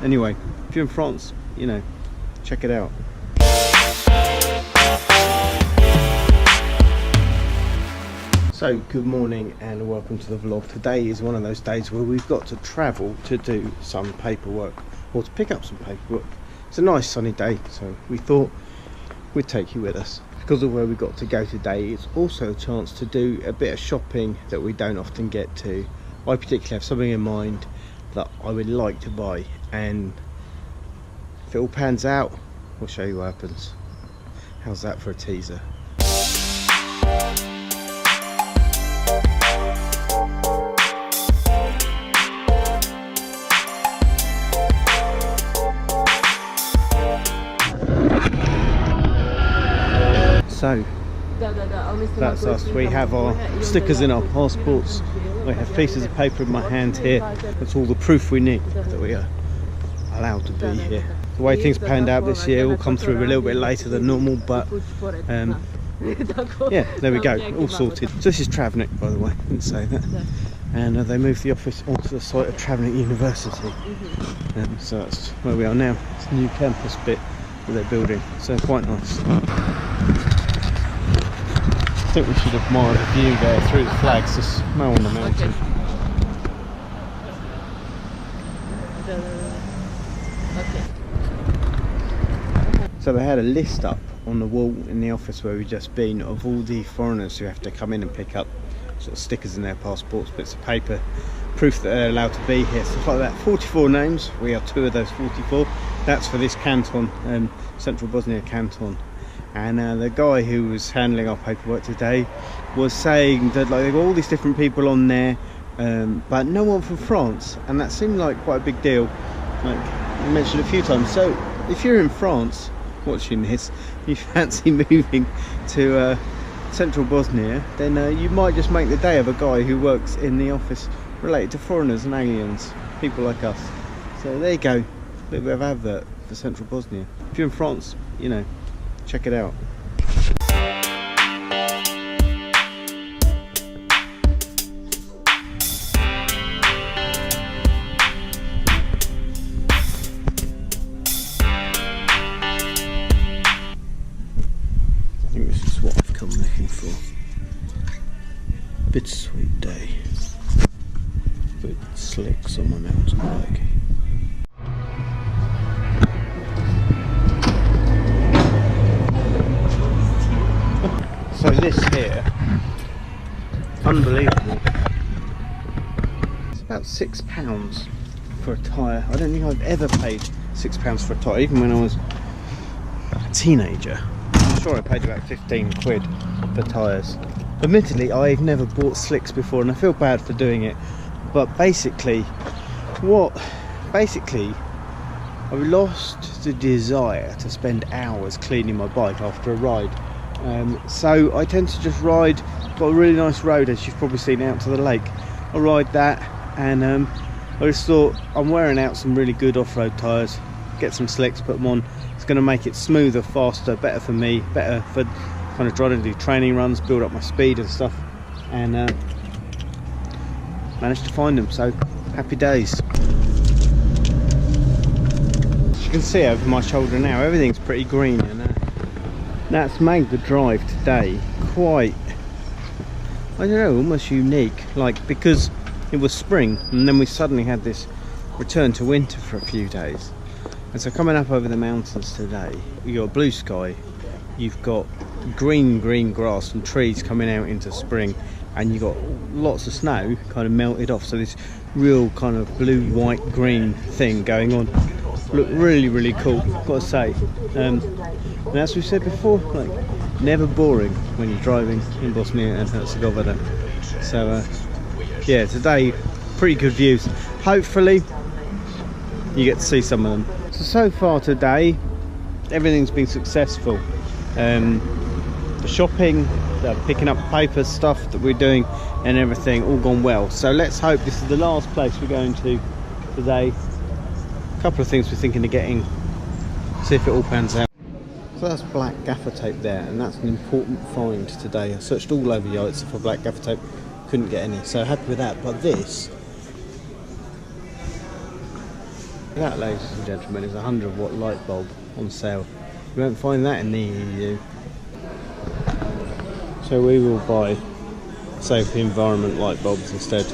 Anyway, if you're in France, you know, check it out. So good morning and welcome to the vlog. Today is one of those days where we've got to travel to do some paperwork, or to pick up some paperwork. It's a nice sunny day, so we thought we'd take you with us. Because of where we got to go today, it's also a chance to do a bit of shopping that we don't often get to. I particularly have something in mind that I would like to buy, and if it all pans out, we'll show you what happens. How's that for a teaser? So that's us. We have our stickers in our passports. We have pieces of paper in my hand here. That's all the proof we need that we are allowed to be here. The way things panned out this year will come through a little bit later than normal, but yeah, there we go, all sorted. So this is Travnik, by the way, I didn't say that. And they moved the office onto the site of Travnik University. So that's where we are now. It's a new campus bit that they're building, so quite nice. I think we should admire the view there through the flags, the smell on the mountain. So they had a list up on the wall in the office where we've just been of all the foreigners who have to come in and pick up sort of stickers in their passports, bits of paper, proof that they're allowed to be here, stuff like that. 44 names, we are 2 of those 44. That's for this canton, Central Bosnia canton. And the guy who was handling our paperwork today was saying that like they've got all these different people on there, but no one from France, and that seemed like quite a big deal. Like I mentioned a few times. So if you're in France watching this, you fancy moving to Central Bosnia, then you might just make the day of a guy who works in the office related to foreigners and aliens, people like us. So there you go, a little bit of advert for Central Bosnia. If you're in France, you know, check it out. I think this is what I've come looking for. Bittersweet day with slicks on my mountain bike. So this here, unbelievable. It's about £6 for a tyre. I don't think I've ever paid £6 for a tyre, even when I was a teenager. I'm sure I paid about 15 quid for tyres. Admittedly, I've never bought slicks before, and I feel bad for doing it. But basically, I've lost the desire to spend hours cleaning my bike after a ride. So I tend to just ride. Got a really nice road, as you've probably seen, out to the lake. I ride that, and I just thought I'm wearing out some really good off-road tyres. Get some slicks, put them on. It's going to make it smoother, faster, better for me, better for kind of trying to do training runs, build up my speed and stuff. And managed to find them, so happy days. As you can see over my shoulder now, everything's pretty green, and that's made the drive today quite, I don't know, almost unique, like because it was spring and then we suddenly had this return to winter for a few days. And so coming up over the mountains today, you've got blue sky, you've got green grass and trees coming out into spring, and you've got lots of snow kind of melted off, so this real kind of blue, white, green thing going on. Look really cool, gotta say. And as we said before, like never boring when you're driving in Bosnia and Herzegovina. So yeah, today pretty good views. Hopefully you get to see some of them. So far today, everything's been successful. The shopping, the picking up paper stuff that we're doing, and everything all gone well. So let's hope this is the last place we're going to today. A couple of things we're thinking of getting, see if it all pans out. So that's black gaffer tape there, and that's an important find today. I searched all over Yaitsa for black gaffer tape, couldn't get any, so happy with that. But this That, ladies and gentlemen, is a 100-watt light bulb on sale. You won't find that in the EU. So we will buy Save the Environment light bulbs instead.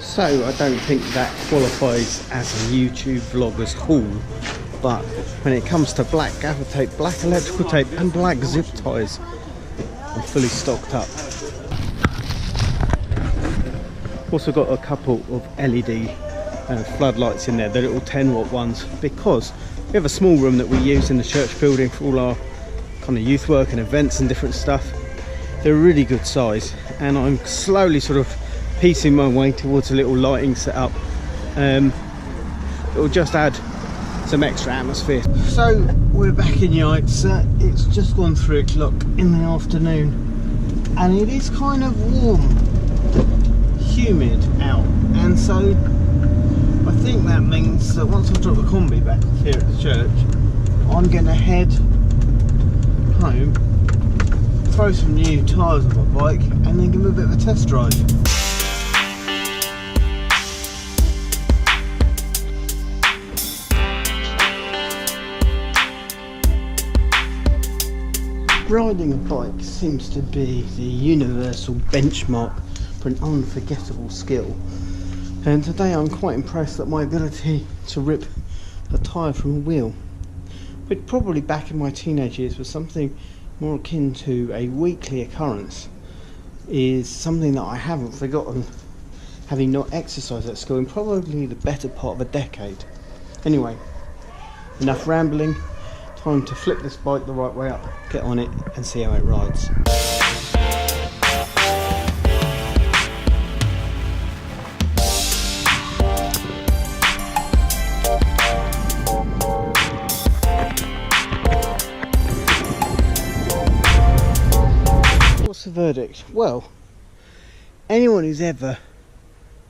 So I don't think that qualifies as a YouTube vlogger's haul, but when it comes to black gaffer tape, black electrical tape and black zip ties, I'm fully stocked up. Also got a couple of LED floodlights in there, the little 10-watt ones, because we have a small room that we use in the church building for all our kind of youth work and events and different stuff. They're a really good size, and I'm slowly sort of piecing my way towards a little lighting setup. It will just add some extra atmosphere. So we're back in Yates. It's just gone 3 o'clock in the afternoon, and it is kind of warm, humid out, and so I think that means that once I drop the combi back here at the church, I'm going to head home, throw some new tyres on my bike, and then give it a bit of a test drive. Riding a bike seems to be the universal benchmark for an unforgettable skill, and today I'm quite impressed at my ability to rip a tyre from a wheel, which probably back in my teenage years was something more akin to a weekly occurrence, is something that I haven't forgotten, having not exercised at school in probably the better part of a decade. Anyway, enough rambling. Time to flip this bike the right way up, get on it and see how it rides. What's the verdict? Well, anyone who's ever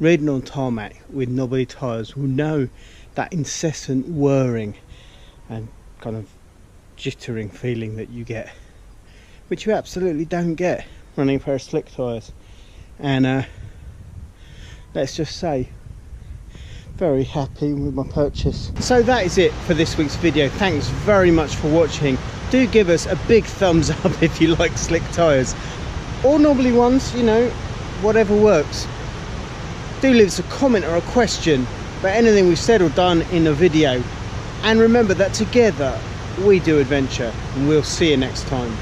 ridden on tarmac with knobbly tyres will know that incessant whirring and kind of jittering feeling that you get, which you absolutely don't get running a pair of slick tyres. And let's just say, very happy with my purchase. So that is it for this week's video. Thanks very much for watching. Do give us a big thumbs up if you like slick tyres or knobbly ones, you know, whatever works. Do leave us a comment or a question about anything we've said or done in the video, and remember that together we do adventure, and we'll see you next time.